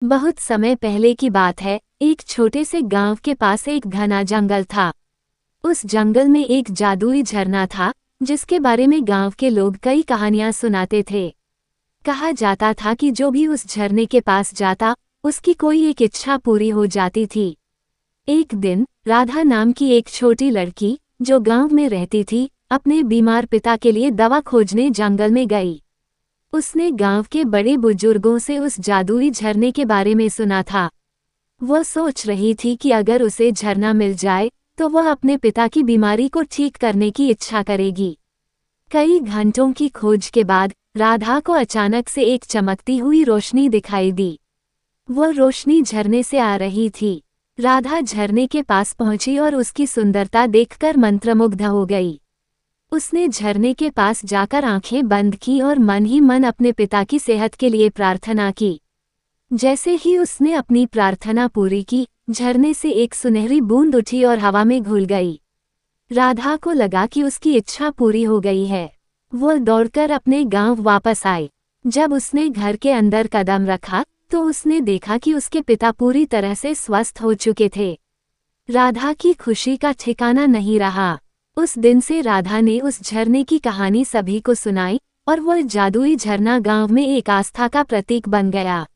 बहुत समय पहले की बात है। एक छोटे से गांव के पास एक घना जंगल था। उस जंगल में एक जादुई झरना था, जिसके बारे में गांव के लोग कई कहानियां सुनाते थे। कहा जाता था कि जो भी उस झरने के पास जाता, उसकी कोई एक इच्छा पूरी हो जाती थी। एक दिन राधा नाम की एक छोटी लड़की, जो गांव में रहती थी, अपने बीमार पिता के लिए दवा खोजने जंगल में गई। उसने गांव के बड़े बुजुर्गों से उस जादुई झरने के बारे में सुना था। वह सोच रही थी कि अगर उसे झरना मिल जाए तो वह अपने पिता की बीमारी को ठीक करने की इच्छा करेगी। कई घंटों की खोज के बाद राधा को अचानक से एक चमकती हुई रोशनी दिखाई दी। वह रोशनी झरने से आ रही थी। राधा झरने के पास पहुंची और उसकी सुंदरता देखकर मंत्रमुग्ध हो गई। उसने झरने के पास जाकर आंखें बंद की और मन ही मन अपने पिता की सेहत के लिए प्रार्थना की। जैसे ही उसने अपनी प्रार्थना पूरी की, झरने से एक सुनहरी बूंद उठी और हवा में घुल गई। राधा को लगा कि उसकी इच्छा पूरी हो गई है। वह दौड़कर अपने गांव वापस आई। जब उसने घर के अंदर कदम रखा तो उसने देखा कि उसके पिता पूरी तरह से स्वस्थ हो चुके थे। राधा की खुशी का ठिकाना नहीं रहा। उस दिन से राधा ने उस झरने की कहानी सभी को सुनाई और वह जादुई झरना गांव में एक आस्था का प्रतीक बन गया।